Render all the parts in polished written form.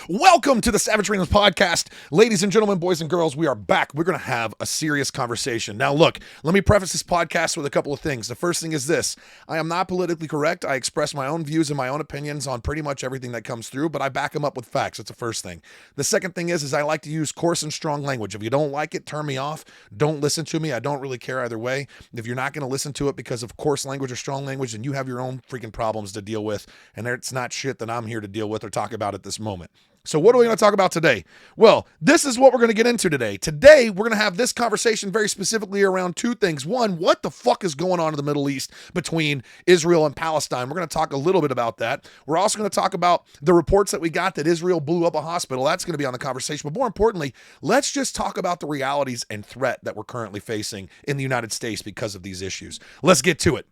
Welcome to the Savage Rings Podcast. Ladies and gentlemen, boys and girls, we are back. We're going to have a serious conversation. Now, look, let me preface this podcast with a couple of things. The first thing is this. I am not politically correct. I express my own views and my own opinions on pretty much everything that comes through, but I back them up with facts. That's the first thing. The second thing is I like to use coarse and strong language. If you don't like it, turn me off. Don't listen to me. I don't really care either way. If you're not going to listen to it because of coarse language or strong language, then you have your own freaking problems to deal with, and it's not shit that I'm here to deal with or talk about at this moment. So what are we going to talk about today? Well, this is what we're going to get into today. Today, we're going to have this conversation very specifically around two things. One, what the fuck is going on in the Middle East between Israel and Palestine? We're going to talk a little bit about that. We're also going to talk about the reports that we got that Israel blew up a hospital. That's going to be on the conversation. But more importantly, let's just talk about the realities and threat that we're currently facing in the United States because of these issues. Let's get to it.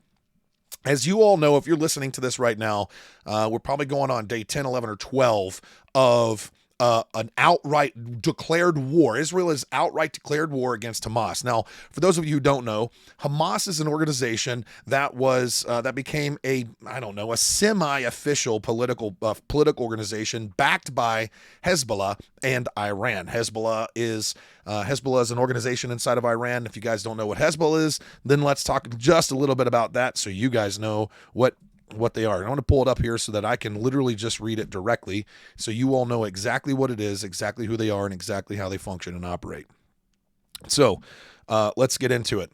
As you all know, if you're listening to this right now, we're probably going on day 10, 11, or 12 of an outright declared war. Israel has outright declared war against Hamas. Now, for those of you who don't know, Hamas is an organization that became a semi-official political organization backed by Hezbollah and Iran. Hezbollah is an organization inside of Iran. If you guys don't know what Hezbollah is, then let's talk just a little bit about that so you guys know what they are. I want to pull it up here so that I can literally just read it directly so you all know exactly what it is, exactly who they are, and exactly how they function and operate. So let's get into it.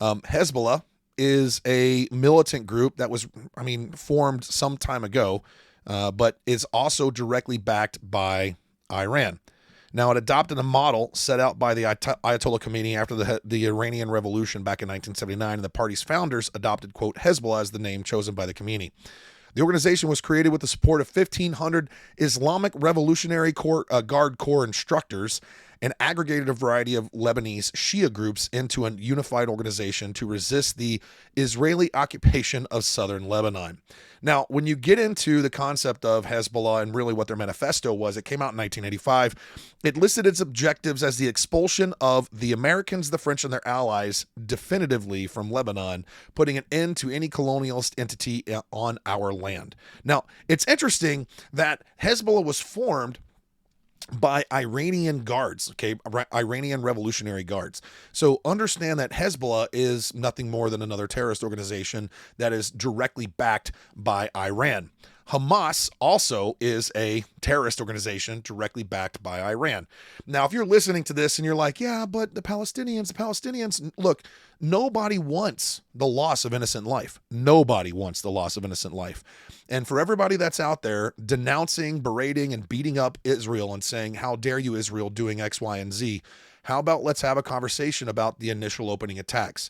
Hezbollah is a militant group that was, formed some time ago, but is also directly backed by Iran. Now, it adopted a model set out by the Ayatollah Khomeini after the Iranian Revolution back in 1979, and the party's founders adopted, quote, Hezbollah as the name chosen by the Khomeini. The organization was created with the support of 1,500 Islamic Revolutionary Guard Corps instructors and aggregated a variety of Lebanese Shia groups into a unified organization to resist the Israeli occupation of southern Lebanon. Now, when you get into the concept of Hezbollah and really what their manifesto was, it came out in 1985. It listed its objectives as the expulsion of the Americans, the French, and their allies definitively from Lebanon, putting an end to any colonialist entity on our land. Now, it's interesting that Hezbollah was formed by Iranian guards, Iranian Revolutionary Guards. So understand that Hezbollah is nothing more than another terrorist organization that is directly backed by Iran. Hamas also is a terrorist organization directly backed by Iran. Now, if you're listening to this and you're like, yeah, but the Palestinians, look, nobody wants the loss of innocent life. Nobody wants the loss of innocent life. And for everybody that's out there denouncing, berating, and beating up Israel and saying, how dare you, Israel, doing X, Y, and Z, how about let's have a conversation about the initial opening attacks?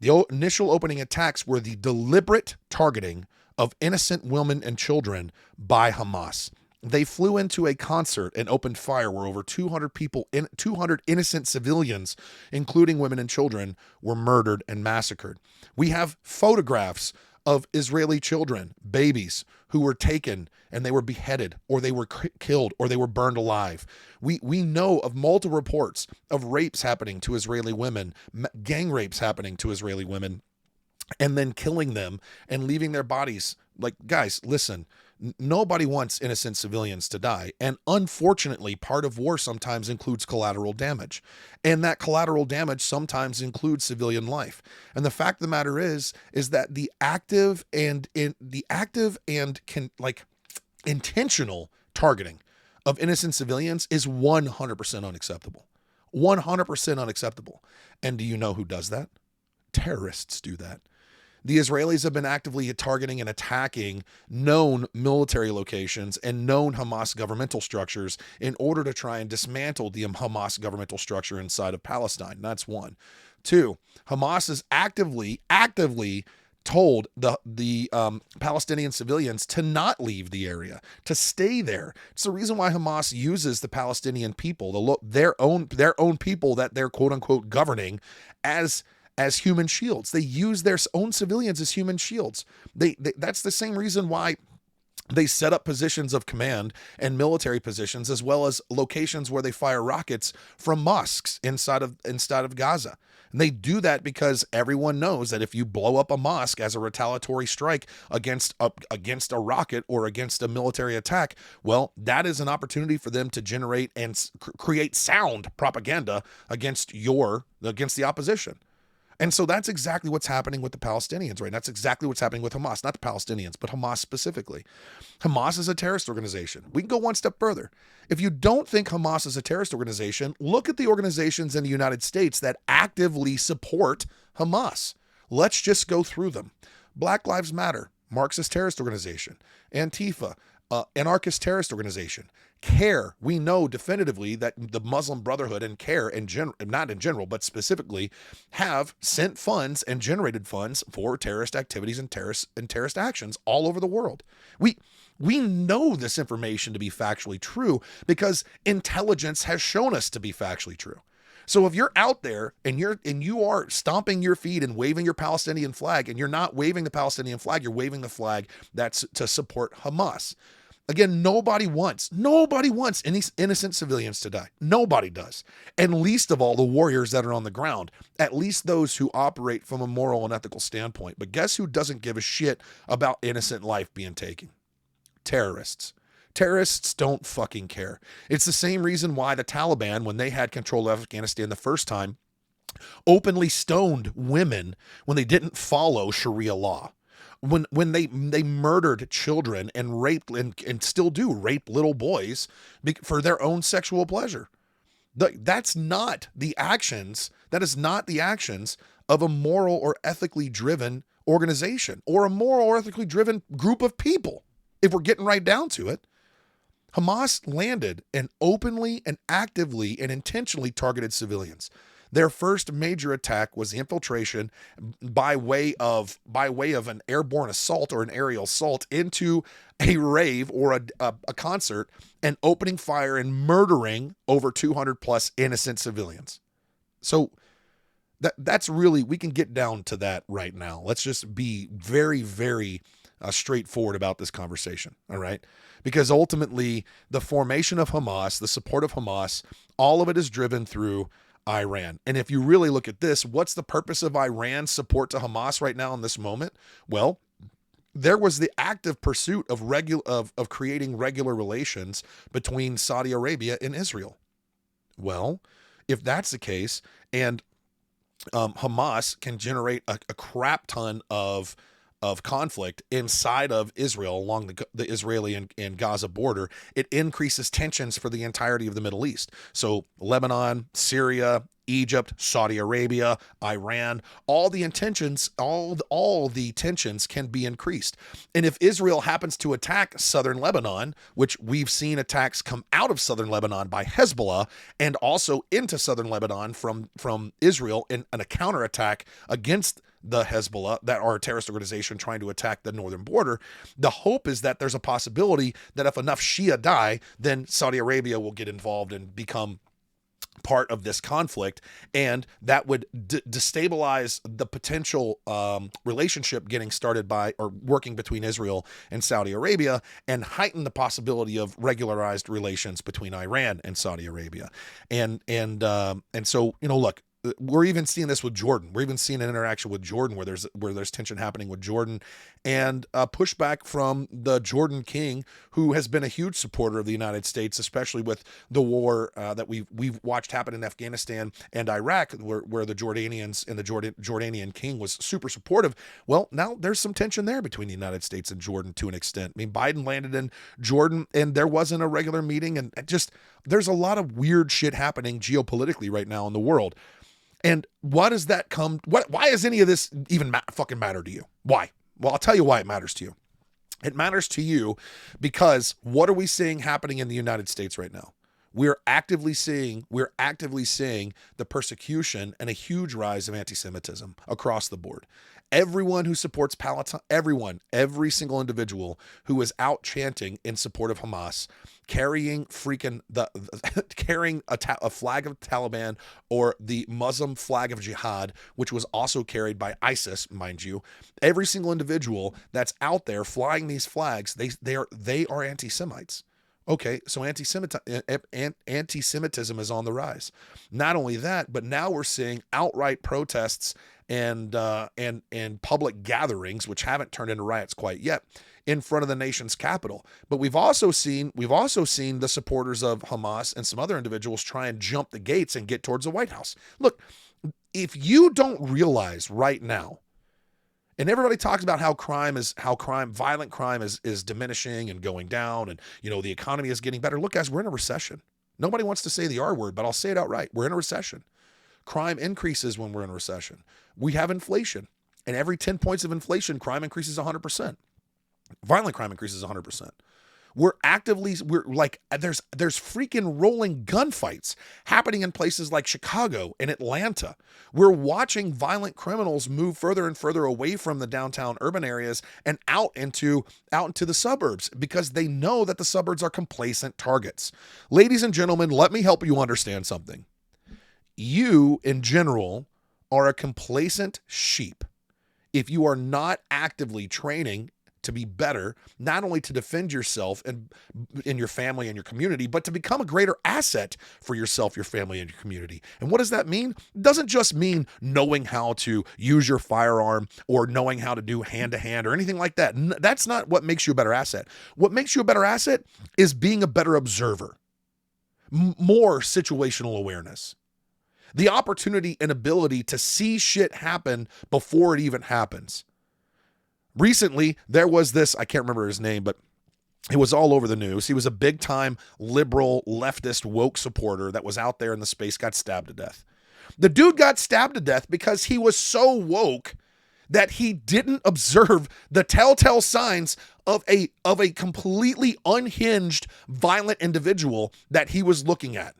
The initial opening attacks were the deliberate targeting of innocent women and children by Hamas. They flew into a concert and opened fire where over 200 innocent civilians, including women and children, were murdered and massacred. We have photographs of Israeli children, babies, who were taken and they were beheaded or they were killed or they were burned alive. We know of multiple reports of rapes happening to Israeli women, gang rapes happening to Israeli women, and then killing them and leaving their bodies. Like, guys, listen, nobody wants innocent civilians to die. And unfortunately, part of war sometimes includes collateral damage. And that collateral damage sometimes includes civilian life. And the fact of the matter is that the active and intentional targeting of innocent civilians is 100% unacceptable. 100% unacceptable. And do you know who does that? Terrorists do that. The Israelis have been actively targeting and attacking known military locations and known Hamas governmental structures in order to try and dismantle the Hamas governmental structure inside of Palestine. That's one. Two, Hamas has actively told the Palestinian civilians to not leave the area, to stay there. It's the reason why Hamas uses the Palestinian people, their own people that they're quote unquote governing as human shields. They use their own civilians as human shields. That's the same reason why They set up positions of command and military positions, as well as locations where they fire rockets from mosques inside of Gaza. And they do that because everyone knows that if you blow up a mosque as a retaliatory strike against a rocket or against a military attack, well, that is an opportunity for them to generate and create sound propaganda against the opposition. And so that's exactly what's happening with the Palestinians, right? That's exactly what's happening with Hamas, not the Palestinians, but Hamas specifically. Hamas is a terrorist organization. We can go one step further. If you don't think Hamas is a terrorist organization, look at the organizations in the United States that actively support Hamas. Let's just go through them. Black Lives Matter, Marxist terrorist organization. Antifa, anarchist terrorist organization. CARE, we know definitively that the Muslim Brotherhood and CARE, not in general, but specifically, have sent funds and generated funds for terrorist activities and terrorist actions all over the world. We know this information to be factually true because intelligence has shown us to be factually true. So if you're out there and you are stomping your feet and waving your Palestinian flag, and you're not waving the Palestinian flag, you're waving the flag that's to support Hamas. Again, nobody wants any innocent civilians to die. Nobody does. And least of all the warriors that are on the ground, at least those who operate from a moral and ethical standpoint. But guess who doesn't give a shit about innocent life being taken? Terrorists. Terrorists don't fucking care. It's the same reason why the Taliban, when they had control of Afghanistan the first time, openly stoned women when they didn't follow Sharia law. When they murdered children and raped and still do rape little boys for their own sexual pleasure. That's not the actions. That is not the actions of a moral or ethically driven organization or a moral or ethically driven group of people. If we're getting right down to it, Hamas landed and openly and actively and intentionally targeted civilians. Their first major attack was the infiltration by way of an airborne assault or an aerial assault into a rave or a concert, and opening fire and murdering over 200 plus innocent civilians. So that's really, we can get down to that right now. Let's just be very, very straightforward about this conversation. All right. Because ultimately the formation of Hamas, the support of Hamas, all of it is driven through Iran. And if you really look at this, what's the purpose of Iran's support to Hamas right now in this moment? Well, there was the active pursuit of creating regular relations between Saudi Arabia and Israel. Well, if that's the case, and Hamas can generate a crap ton of conflict inside of Israel along the Israeli and Gaza border, it increases tensions for the entirety of the Middle East. So Lebanon, Syria, Egypt, Saudi Arabia, Iran, all the tensions can be increased. And if Israel happens to attack southern Lebanon, which we've seen attacks come out of southern Lebanon by Hezbollah and also into southern Lebanon from Israel in a counterattack against the Hezbollah, that are a terrorist organization trying to attack the northern border, the hope is that there's a possibility that if enough Shia die, then Saudi Arabia will get involved and become part of this conflict, and that would destabilize the potential relationship getting started by or working between Israel and Saudi Arabia, and heighten the possibility of regularized relations between Iran and Saudi Arabia. And so, look, we're even seeing this with Jordan. We're even seeing an interaction with Jordan where there's tension happening with Jordan, and pushback from the Jordan king, who has been a huge supporter of the United States, especially with the war that we've watched happen in Afghanistan and Iraq, where the Jordanians and the Jordanian king was super supportive. Well, now there's some tension there between the United States and Jordan to an extent. I mean, Biden landed in Jordan and there wasn't a regular meeting, and just there's a lot of weird shit happening geopolitically right now in the world. And why does that come? Why does any of this even fucking matter to you? Why? Well, I'll tell you why it matters to you. It matters to you because what are we seeing happening in the United States right now? We're actively seeing the persecution and a huge rise of anti-Semitism across the board. Everyone who supports Palestine, every single individual who is out chanting in support of Hamas, carrying carrying a flag of Taliban or the Muslim flag of jihad, which was also carried by ISIS, mind you. Every single individual that's out there flying these flags, they are anti-Semites. Okay, so anti-Semitism is on the rise. Not only that, but now we're seeing outright protests and public gatherings, which haven't turned into riots quite yet, in front of the nation's capital. But we've also seen the supporters of Hamas and some other individuals try and jump the gates and get towards the White House. Look, if you don't realize right now, and everybody talks about how violent crime is diminishing and going down, and the economy is getting better. Look, guys, we're in a recession. Nobody wants to say the R word, but I'll say it outright. We're in a recession. Crime increases when we're in a recession. We have inflation, and every 10 points of inflation, crime increases 100%. Violent crime increases 100%. We're like, there's freaking rolling gunfights happening in places like Chicago and Atlanta. We're watching violent criminals move further and further away from the downtown urban areas and out into the suburbs because they know that the suburbs are complacent targets. Ladies and gentlemen, let me help you understand something. You, in general, are a complacent sheep if you are not actively training to be better, not only to defend yourself and in your family and your community, but to become a greater asset for yourself, your family, and your community. And what does that mean? It doesn't just mean knowing how to use your firearm or knowing how to do hand-to-hand or anything like that. That's not what makes you a better asset. What makes you a better asset is being a better observer, more situational awareness, the opportunity and ability to see shit happen before it even happens. Recently, there was this, I can't remember his name, but it was all over the news. He was a big-time liberal, leftist, woke supporter that was out there in the space, got stabbed to death. The dude got stabbed to death because he was so woke that he didn't observe the telltale signs of a completely unhinged, violent individual that he was looking at.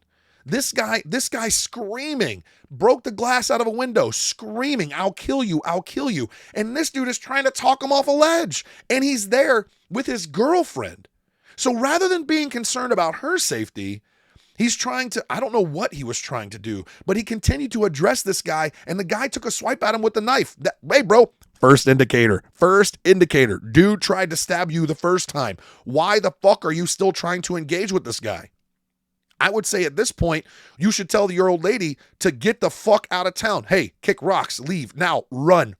This guy screaming, broke the glass out of a window, screaming, "I'll kill you, I'll kill you." And this dude is trying to talk him off a ledge. And he's there with his girlfriend. So rather than being concerned about her safety, he's trying to, I don't know what he was trying to do, but he continued to address this guy. And the guy took a swipe at him with the knife. Hey, bro, first indicator. Dude tried to stab you the first time. Why the fuck are you still trying to engage with this guy? I would say at this point, you should tell your old lady to get the fuck out of town. Hey, kick rocks, leave. Now, run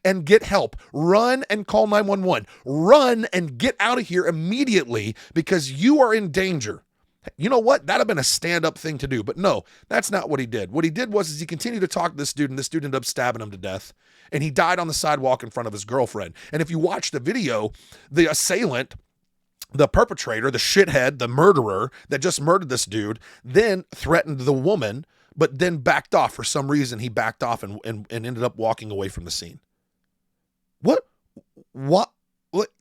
and get help. Run and call 911. Run and get out of here immediately because you are in danger. You know what? That'd have been a stand-up thing to do. But no, that's not what he did. What he did was he continued to talk to this dude, and this dude ended up stabbing him to death. And he died on the sidewalk in front of his girlfriend. And if you watch the video, the assailant, the perpetrator, the shithead, the murderer that just murdered this dude, then threatened the woman, but then backed off. For some reason, he backed off and ended up walking away from the scene. What?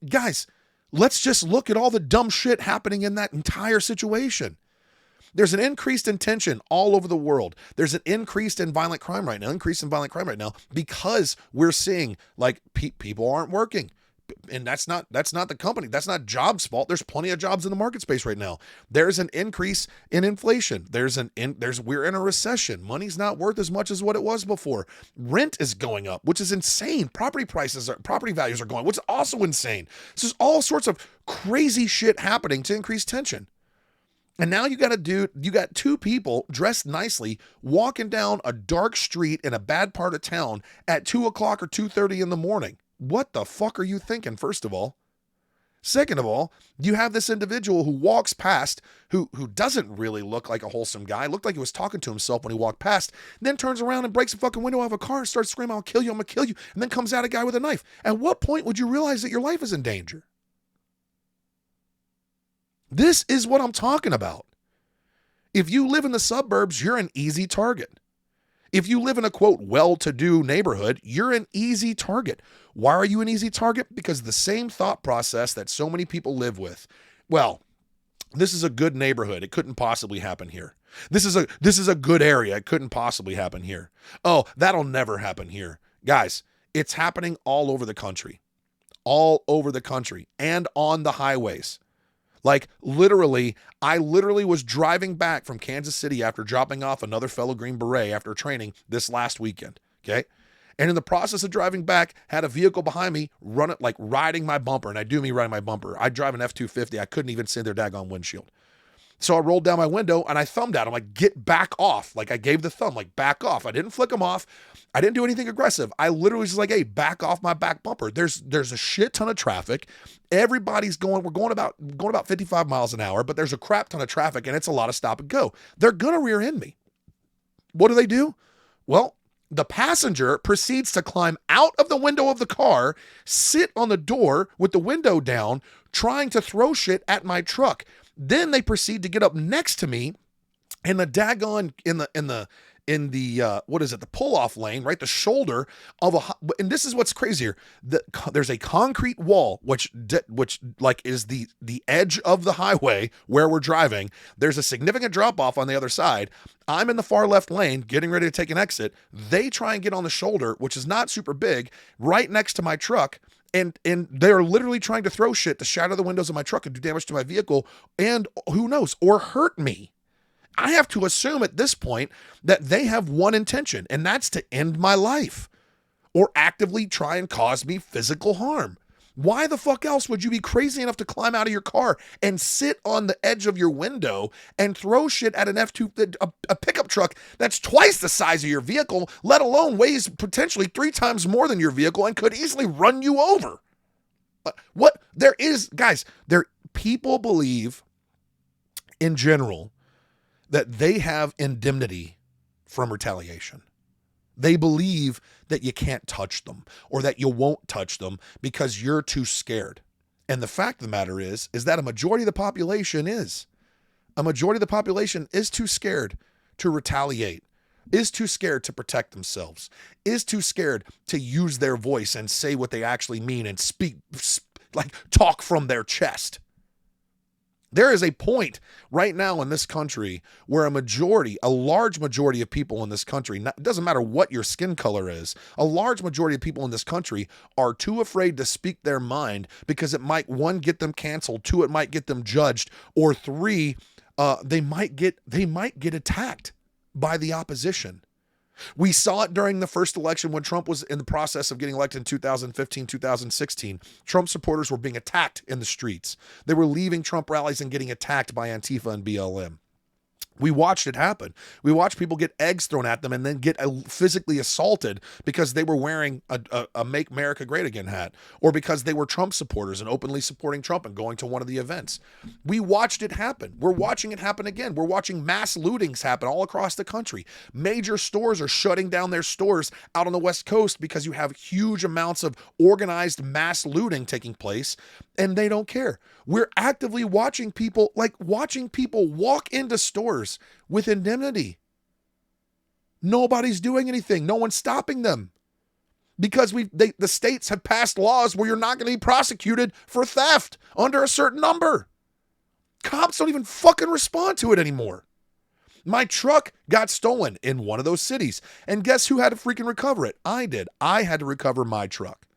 Guys, let's just look at all the dumb shit happening in that entire situation. There's an increased in tension all over the world. There's an increase in violent crime right now, because we're seeing like people aren't working. And that's not the company. That's not jobs' fault. There's plenty of jobs in the market space right now. There's an increase in inflation. We're in a recession. Money's not worth as much as what it was before. Rent is going up, which is insane. Property values are going, which is also insane. So there's all sorts of crazy shit happening to increase tension. And now you got two people dressed nicely walking down a dark street in a bad part of town at 2 o'clock or 2:30 in the morning. What the fuck are you thinking, first of all? Second of all, you have this individual who walks past, who doesn't really look like a wholesome guy, looked like he was talking to himself when he walked past, then turns around and breaks a fucking window of a car and starts screaming, "I'll kill you, I'm gonna kill you," and then comes at a guy with a knife. At what point would you realize that your life is in danger? This is what I'm talking about. If you live in the suburbs, you're an easy target. If you live in a, quote, well-to-do neighborhood, you're an easy target. Why are you an easy target? Because of the same thought process that so many people live with. Well, this is a good neighborhood. It couldn't possibly happen here. This is a good area. It couldn't possibly happen here. Oh, that'll never happen here. Guys, It's happening all over the country. All over the country and on the highways. Like I literally was driving back from Kansas City after dropping off another fellow Green Beret after training this last weekend. Okay. And in the process of driving back, had a vehicle behind me riding my bumper. And I do mean riding my bumper. I drive an F-250. I couldn't even see their daggone windshield. So I rolled down my window and I thumbed at him, like, get back off. Like, I gave the thumb, like, back off. I didn't flick him off. I didn't do anything aggressive. I literally was just like, hey, back off my back bumper. There's a shit ton of traffic. Everybody's we're going about 55 miles an hour, but there's a crap ton of traffic and it's a lot of stop and go. They're going to rear end me. What do? Well, the passenger proceeds to climb out of the window of the car, sit on the door with the window down, trying to throw shit at my truck. Then they proceed to get up next to me in the daggone the pull-off lane, right? The shoulder of and this is what's crazier. There's a concrete wall, which like is the edge of the highway where we're driving. There's a significant drop off on the other side. I'm in the far left lane, getting ready to take an exit. They try and get on the shoulder, which is not super big, right next to my truck. And they're literally trying to throw shit to shatter the windows of my truck and do damage to my vehicle and who knows, or hurt me. I have to assume at this point that they have one intention, and that's to end my life or actively try and cause me physical harm. Why the fuck else would you be crazy enough to climb out of your car and sit on the edge of your window and throw shit at an a pickup truck that's twice the size of your vehicle, let alone weighs potentially 3 times more than your vehicle and could easily run you over? People believe in general that they have indemnity from retaliation. They believe that you can't touch them or that you won't touch them because you're too scared. And the fact of the matter is that a majority of the population is. A majority of the population is too scared to retaliate, is too scared to protect themselves, is too scared to use their voice and say what they actually mean and talk from their chest. There is a point right now in this country where a large majority of people in this country, it doesn't matter what your skin color is, a large majority of people in this country are too afraid to speak their mind because it might, 1, get them canceled, 2, it might get them judged, or 3, they might get attacked by the opposition. We saw it during the first election when Trump was in the process of getting elected in 2015, 2016. Trump supporters were being attacked in the streets. They were leaving Trump rallies and getting attacked by Antifa and BLM. We watched it happen. We watched people get eggs thrown at them and then get physically assaulted because they were wearing a Make America Great Again hat, or because they were Trump supporters and openly supporting Trump and going to one of the events. We watched it happen. We're watching it happen again. We're watching mass lootings happen all across the country. Major stores are shutting down their stores out on the West Coast because you have huge amounts of organized mass looting taking place, and they don't care. We're actively watching people walk into stores with indemnity. Nobody's doing anything. No one's stopping them because the states have passed laws where you're not going to be prosecuted for theft under a certain number. Cops don't even fucking respond to it anymore. My truck got stolen in one of those cities, and guess who had to freaking recover it? I did. I had to recover my truck.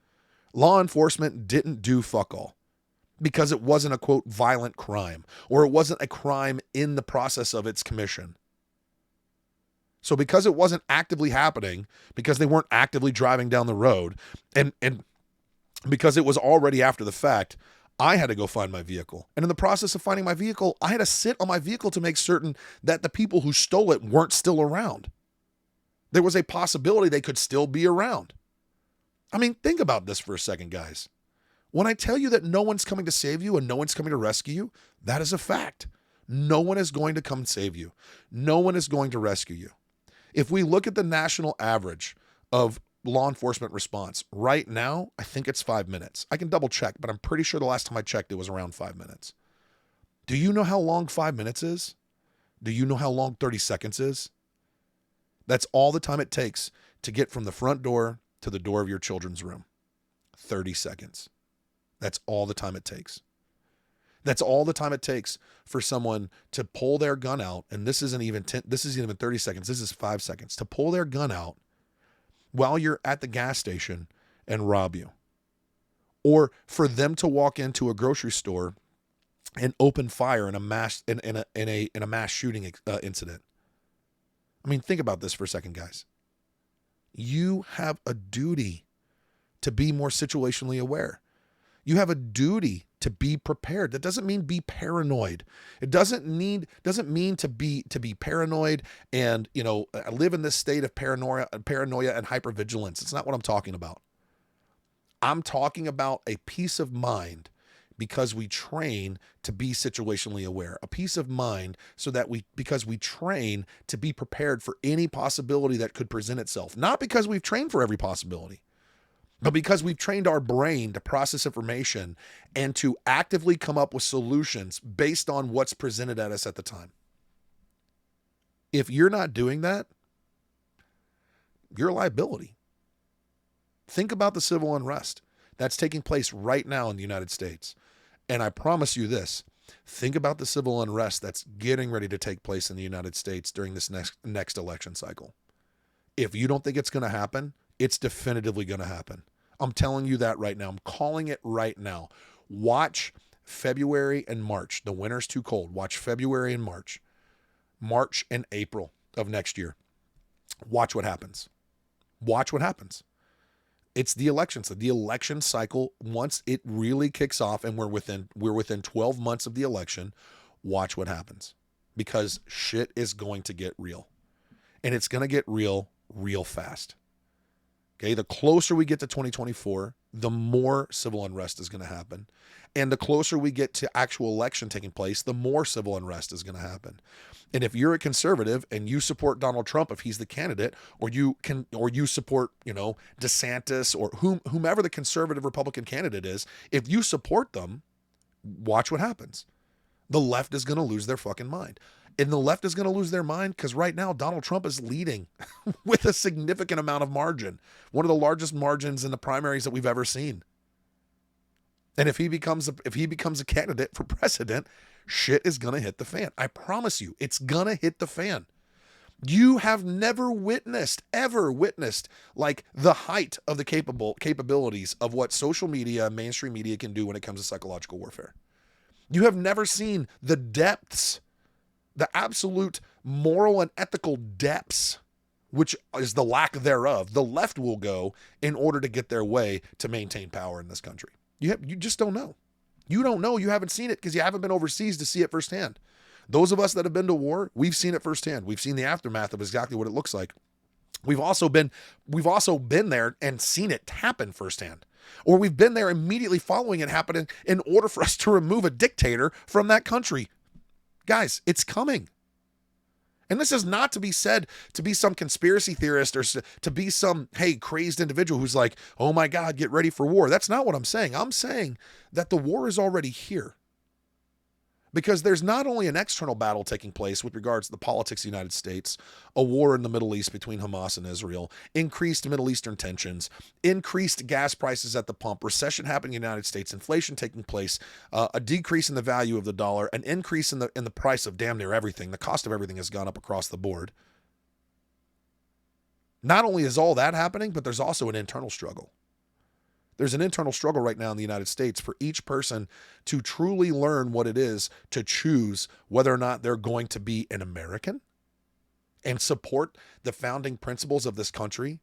Law enforcement didn't do fuck all, because it wasn't a, quote, violent crime, or it wasn't a crime in the process of its commission. So because it wasn't actively happening, because they weren't actively driving down the road, and because it was already after the fact, I had to go find my vehicle. And in the process of finding my vehicle, I had to sit on my vehicle to make certain that the people who stole it weren't still around. There was a possibility they could still be around. I mean, think about this for a second, guys. When I tell you that no one's coming to save you and no one's coming to rescue you, that is a fact. No one is going to come save you. No one is going to rescue you. If we look at the national average of law enforcement response right now, I think it's 5 minutes. I can double check, but I'm pretty sure the last time I checked, it was around 5 minutes. Do you know how long 5 minutes is? Do you know how long 30 seconds is? That's all the time it takes to get from the front door to the door of your children's room. 30 seconds. That's all the time it takes. That's all the time it takes for someone to pull their gun out. And this isn't even 30 seconds. This is 5 seconds to pull their gun out while you're at the gas station and rob you, or for them to walk into a grocery store and open fire in a mass mass shooting incident. I mean, think about this for a second, guys. You have a duty to be more situationally aware. You have a duty to be prepared. That doesn't mean be paranoid. It doesn't mean to be paranoid and, live in this state of paranoia and hypervigilance. It's not what I'm talking about. I'm talking about a peace of mind because we train to be situationally aware. A peace of mind because we train to be prepared for any possibility that could present itself. Not because we've trained for every possibility, but because we've trained our brain to process information and to actively come up with solutions based on what's presented at us at the time. If you're not doing that, you're a liability. Think about the civil unrest that's taking place right now in the United States. And I promise you this, think about the civil unrest that's getting ready to take place in the United States during this next election cycle. If you don't think it's going to happen, it's definitively going to happen. I'm telling you that right now. I'm calling it right now. Watch February and March. The winter's too cold. Watch February and March. March and April of next year. Watch what happens. Watch what happens. It's the elections. So the election cycle, once it really kicks off and we're within 12 months of the election, watch what happens. Because shit is going to get real. And it's going to get real fast. Okay, the closer we get to 2024, the more civil unrest is going to happen. And the closer we get to actual election taking place, the more civil unrest is going to happen. And if you're a conservative and you support Donald Trump if he's the candidate, or you support, DeSantis or whomever the conservative Republican candidate is, if you support them, watch what happens. The left is going to lose their fucking mind. And the left is going to lose their mind because right now Donald Trump is leading with a significant amount of margin. One of the largest margins in the primaries that we've ever seen. And if he becomes a candidate for president, shit is going to hit the fan. I promise you, it's going to hit the fan. You have never ever witnessed like the height of the capabilities of what social media, mainstream media can do when it comes to psychological warfare. You have never seen the depths, the absolute moral and ethical depths, which is the lack thereof, the left will go in order to get their way to maintain power in this country. You just don't know. You don't know. You haven't seen it because you haven't been overseas to see it firsthand. Those of us that have been to war, we've seen it firsthand. We've seen the aftermath of exactly what it looks like. We've also been there and seen it happen firsthand. Or we've been there immediately following it happening in order for us to remove a dictator from that country. Guys, it's coming. And this is not to be said to be some conspiracy theorist or to be some, crazed individual who's like, oh my God, get ready for war. That's not what I'm saying. I'm saying that the war is already here. Because there's not only an external battle taking place with regards to the politics of the United States, a war in the Middle East between Hamas and Israel, increased Middle Eastern tensions, increased gas prices at the pump, recession happening in the United States, inflation taking place, a decrease in the value of the dollar, an increase in the price of damn near everything. The cost of everything has gone up across the board. Not only is all that happening, but there's also an internal struggle. There's an internal struggle right now in the United States for each person to truly learn what it is to choose whether or not they're going to be an American and support the founding principles of this country,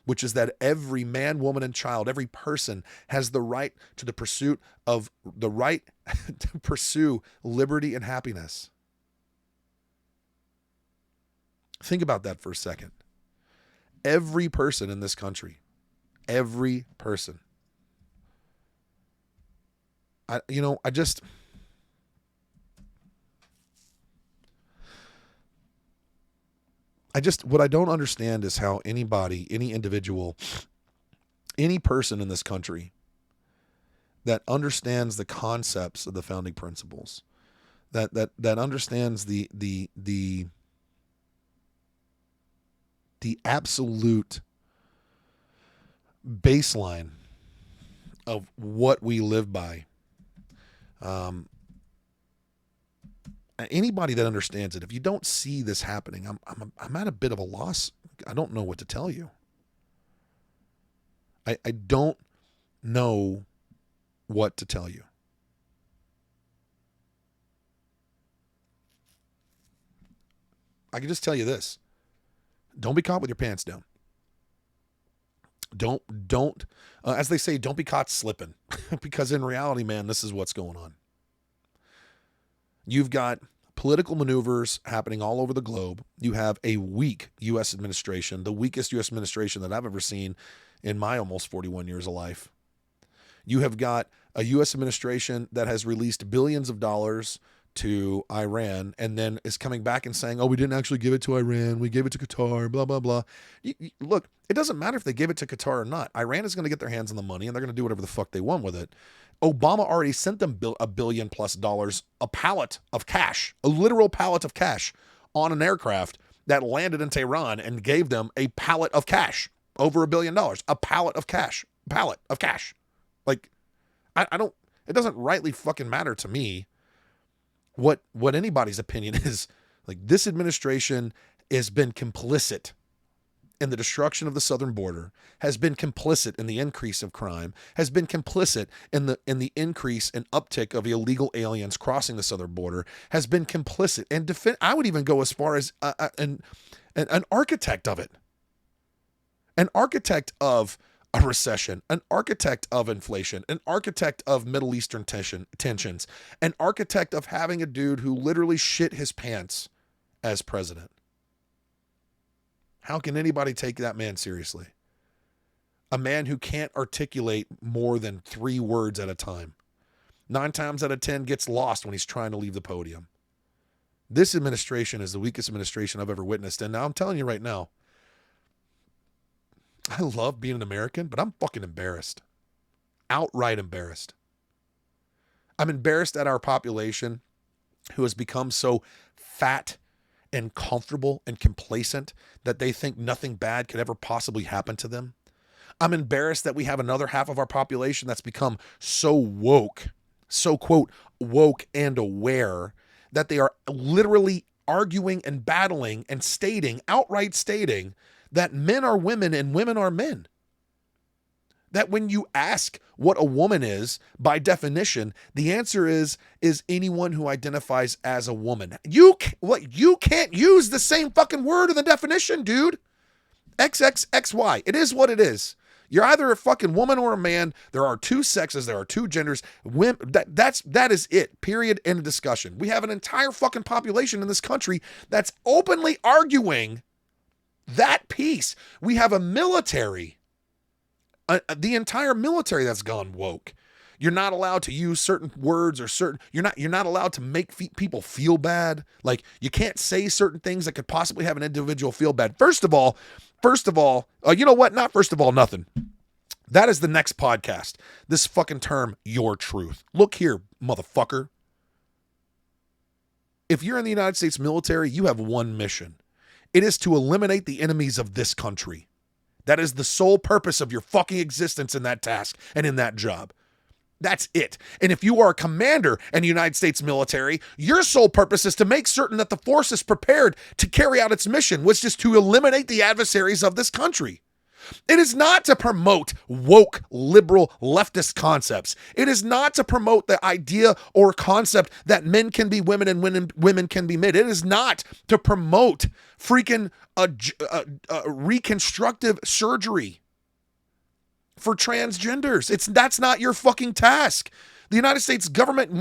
which is that every man, woman, and child, every person has the right to pursue liberty and happiness. Think about that for a second. Every person in this country, every person. What I don't understand is how anybody, any individual, any person in this country that understands the concepts of the founding principles, that understands the absolute baseline of what we live by. Anybody that understands it, if you don't see this happening, I'm at a bit of a loss. I don't know what to tell you. I don't know what to tell you. I can just tell you this. Don't be caught with your pants down. Don't, as they say, don't be caught slipping. Because in reality, man, this is what's going on. You've got political maneuvers happening all over the globe. You have a weak U.S. administration, the weakest U.S. administration that I've ever seen in my almost 41 years of life. You have got a U.S. administration that has released billions of dollars to Iran and then is coming back and saying, oh, we didn't actually give it to Iran. We gave it to Qatar, blah, blah, blah. Look, it doesn't matter if they give it to Qatar or not. Iran is going to get their hands on the money and they're going to do whatever the fuck they want with it. Obama already sent them $1 billion plus, a pallet of cash, a literal pallet of cash on an aircraft that landed in Tehran and gave them a pallet of cash, over $1 billion, a pallet of cash. Like, I don't, it doesn't rightly fucking matter to me what anybody's opinion is. Like, this administration has been complicit in the destruction of the southern border, has been complicit in the increase of crime, has been complicit in the increase and uptick of illegal aliens crossing the southern border, has been complicit and I would even go as far as an architect of it, an architect of a recession, an architect of inflation, an architect of Middle Eastern tensions, an architect of having a dude who literally shit his pants as president. How can anybody take that man seriously? A man who can't articulate more than 3 words at a time. 9 times out of 10 gets lost when he's trying to leave the podium. This administration is the weakest administration I've ever witnessed. And now I'm telling you right now, I love being an American, but I'm fucking embarrassed. Outright embarrassed. I'm embarrassed at our population who has become so fat and comfortable and complacent that they think nothing bad could ever possibly happen to them. I'm embarrassed that we have another half of our population that's become so woke, so quote, woke and aware, that they are literally arguing and battling and outright stating that men are women and women are men. That when you ask what a woman is, by definition, the answer is anyone who identifies as a woman. You can't use the same fucking word in the definition, dude. XXXY. It is what it is. You're either a fucking woman or a man. There are 2 sexes. There are 2 genders. That is it. Period. End of discussion. We have an entire fucking population in this country that's openly arguing that piece. We have a military. The entire military that's gone woke. You're not allowed to use certain words or you're not allowed to make people feel bad. Like, you can't say certain things that could possibly have an individual feel bad. First of all, you know what? Not first of all, nothing. That is the next podcast. This fucking term, your truth. Look here, motherfucker. If you're in the United States military, you have one mission. It is to eliminate the enemies of this country. That is the sole purpose of your fucking existence in that task and in that job. That's it. And if you are a commander in the United States military, your sole purpose is to make certain that the force is prepared to carry out its mission, which is to eliminate the adversaries of this country. It is not to promote woke, liberal, leftist concepts. It is not to promote the idea or concept that men can be women and women can be men. It is not to promote freaking reconstructive surgery for transgenders. That's not your fucking task. The United States government,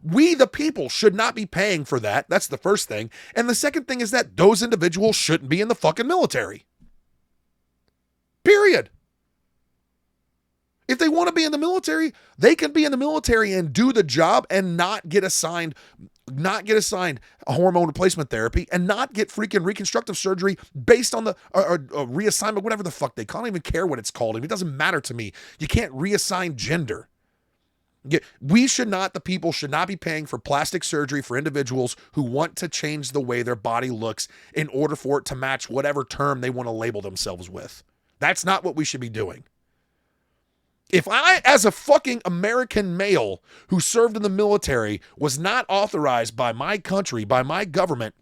we the people should not be paying for that. That's the first thing. And the second thing is that those individuals shouldn't be in the fucking military. Period. If they want to be in the military, they can be in the military and do the job and not get assigned a hormone replacement therapy and not get freaking reconstructive surgery based on the reassignment, whatever the fuck they call it. I don't even care what it's called. It doesn't matter to me. You can't reassign gender. The people should not be paying for plastic surgery for individuals who want to change the way their body looks in order for it to match whatever term they want to label themselves with. That's not what we should be doing. If I, as a fucking American male who served in the military, was not authorized by my country, by my government,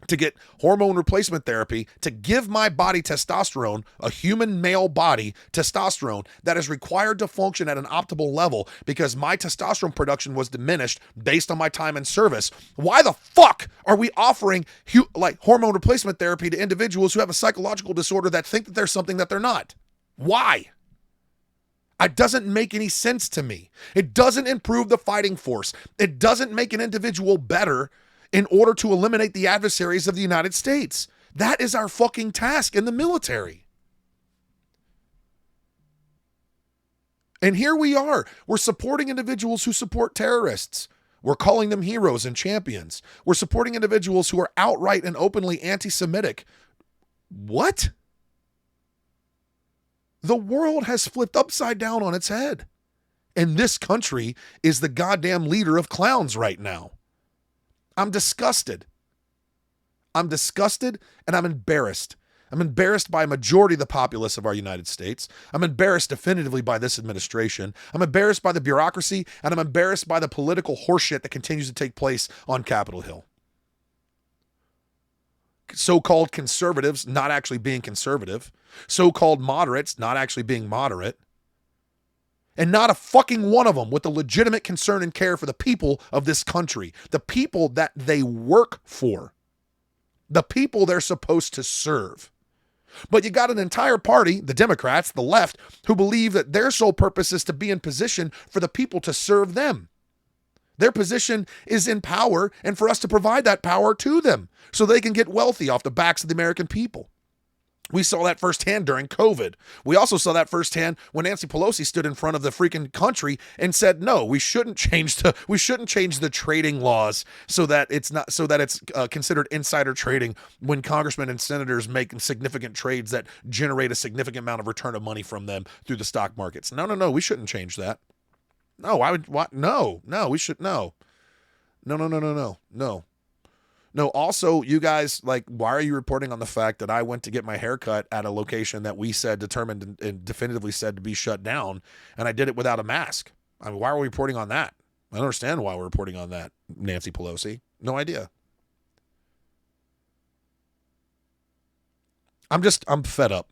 to get hormone replacement therapy to give my body testosterone, a human male body testosterone that is required to function at an optimal level because my testosterone production was diminished based on my time in service. Why the fuck are we offering hormone replacement therapy to individuals who have a psychological disorder that think that they're something that they're not? Why? It doesn't make any sense to me. It doesn't improve the fighting force. It doesn't make an individual better in order to eliminate the adversaries of the United States. That is our fucking task in the military. And here we are. We're supporting individuals who support terrorists. We're calling them heroes and champions. We're supporting individuals who are outright and openly anti-Semitic. What? The world has flipped upside down on its head. And this country is the goddamn leader of clowns right now. I'm disgusted. I'm disgusted and I'm embarrassed. I'm embarrassed by a majority of the populace of our United States. I'm embarrassed definitively by this administration. I'm embarrassed by the bureaucracy, and I'm embarrassed by the political horseshit that continues to take place on Capitol Hill. So-called conservatives not actually being conservative. So-called moderates not actually being moderate. And not a fucking one of them with a legitimate concern and care for the people of this country. The people that they work for. The people they're supposed to serve. But you got an entire party, the Democrats, the left, who believe that their sole purpose is to be in position for the people to serve them. Their position is in power and for us to provide that power to them so they can get wealthy off the backs of the American people. We saw that firsthand during COVID. We also saw that firsthand when Nancy Pelosi stood in front of the freaking country and said, "No, we shouldn't change the trading laws so that it's considered insider trading when congressmen and senators make significant trades that generate a significant amount of return of money from them through the stock markets. No, we shouldn't change that. No, I would what? No, we should no. No, also, you guys, why are you reporting on the fact that I went to get my haircut at a location that we said determined and definitively said to be shut down, and I did it without a mask? I mean, why are we reporting on that? I don't understand why we're reporting on that, Nancy Pelosi. No idea. I'm fed up.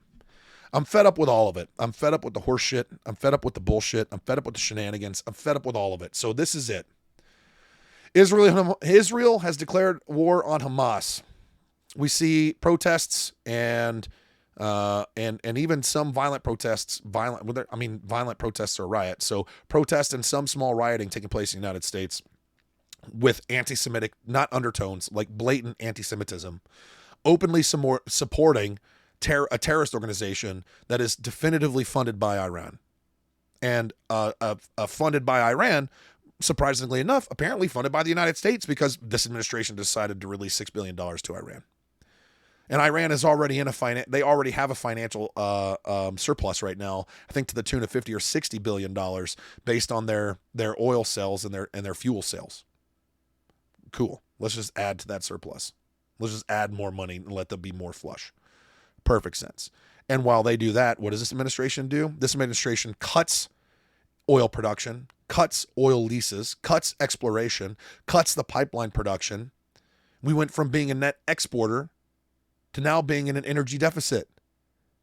I'm fed up with all of it. I'm fed up with the horse shit. I'm fed up with the bullshit. I'm fed up with the shenanigans. I'm fed up with all of it. So this is it. Israel has declared war on Hamas. We see protests and even some violent protests. Violent protests are riots. So protests and some small rioting taking place in the United States with anti-Semitic, not undertones, like blatant anti-Semitism, openly supporting a terrorist organization that is definitively funded by Iran, and funded by Iran. Surprisingly enough, apparently funded by the United States because this administration decided to release $6 billion to Iran. And Iran is already they already have a financial surplus right now, I think to the tune of $50 or $60 billion based on their oil sales and their fuel sales. Cool. Let's just add to that surplus. Let's just add more money and let them be more flush. Perfect sense. And while they do that, what does this administration do? This administration cuts oil production, cuts oil leases, cuts exploration, cuts the pipeline production. We went from being a net exporter to now being in an energy deficit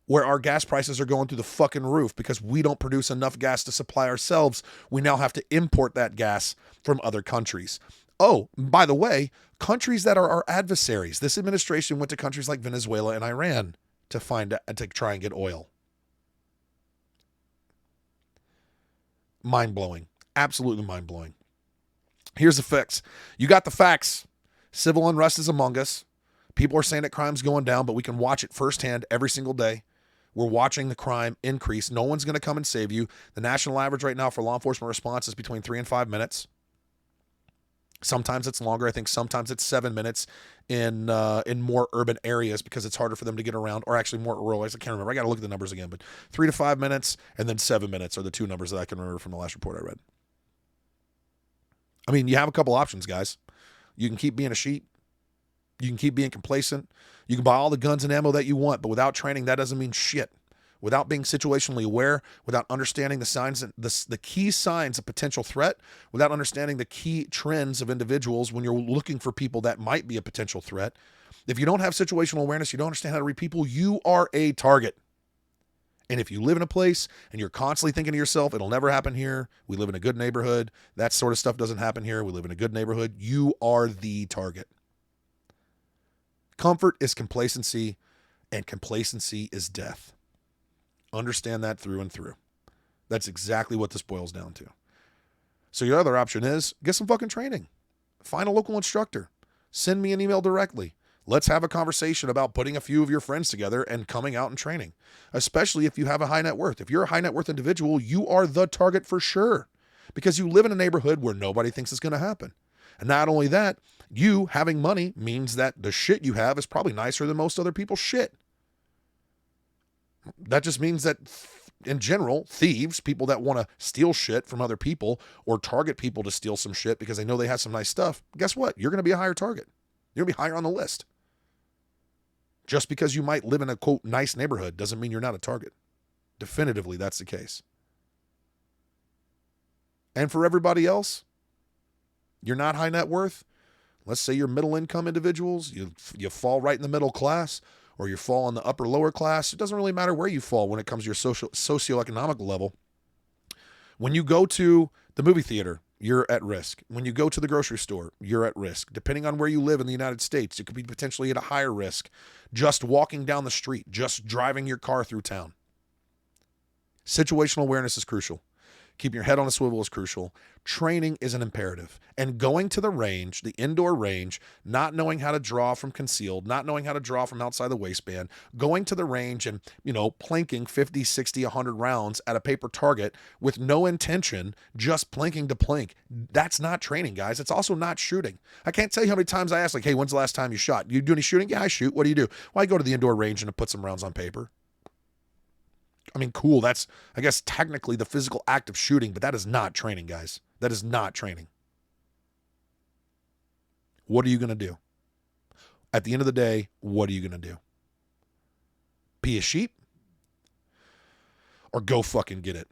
where our gas prices are going through the fucking roof because we don't produce enough gas to supply ourselves. We now have to import that gas from other countries. Oh, by the way, countries that are our adversaries. This administration went to countries like Venezuela and Iran to try and get oil. Mind-blowing. Absolutely mind-blowing. Here's the fix. You got the facts. Civil unrest is among us. People are saying that crime's going down, but we can watch it firsthand every single day. We're watching the crime increase. No one's going to come and save you. The national average right now for law enforcement response is between 3 and 5 minutes. Sometimes it's longer. I think sometimes it's 7 minutes in more urban areas because it's harder for them to get around, or actually more rural areas. I can't remember. I got to look at the numbers again, but 3 to 5 minutes and then 7 minutes are the two numbers that I can remember from the last report I read. I mean, you have a couple options, guys. You can keep being a sheep. You can keep being complacent. You can buy all the guns and ammo that you want, but without training, that doesn't mean shit. without being situationally aware, without understanding the signs, the key signs of potential threat, without understanding the key trends of individuals when you're looking for people that might be a potential threat. If you don't have situational awareness, you don't understand how to read people, you are a target. And if you live in a place and you're constantly thinking to yourself, it'll never happen here, we live in a good neighborhood, that sort of stuff doesn't happen here, we live in a good neighborhood, you are the target. Comfort is complacency, and complacency is death. Understand that through and through. That's exactly what this boils down to. So your other option is get some fucking training. Find a local instructor. Send me an email directly. Let's have a conversation about putting a few of your friends together and coming out and training, especially if you have a high net worth. If you're a high net worth individual, you are the target for sure because you live in a neighborhood where nobody thinks it's going to happen. And not only that, you having money means that the shit you have is probably nicer than most other people's shit. That just means that in general, thieves, people that want to steal shit from other people or target people to steal some shit because they know they have some nice stuff, guess what? You're going to be a higher target. You're going to be higher on the list. Just because you might live in a, quote, nice neighborhood doesn't mean you're not a target. Definitively, that's the case. And for everybody else, you're not high net worth. Let's say you're middle income individuals. You fall right in the middle class, or you fall in the upper lower class. It doesn't really matter where you fall when it comes to your socioeconomic level. When you go to the movie theater, you're at risk. When you go to the grocery store, you're at risk. Depending on where you live in the United States, you could be potentially at a higher risk. Just walking down the street, just driving your car through town. Situational awareness is crucial. Keeping your head on a swivel is crucial. Training is an imperative. And going to the range, the indoor range, not knowing how to draw from concealed, not knowing how to draw from outside the waistband, going to the range and, planking 50, 60, 100 rounds at a paper target with no intention, just plinking to plink. That's not training, guys. It's also not shooting. I can't tell you how many times I ask, hey, when's the last time you shot? You do any shooting? Yeah, I shoot. What do you do? Well, I go to the indoor range and I put some rounds on paper. I mean, cool. That's, I guess, technically the physical act of shooting, but that is not training, guys. That is not training. What are you going to do? At the end of the day, what are you going to do? Be a sheep? Or go fucking get it?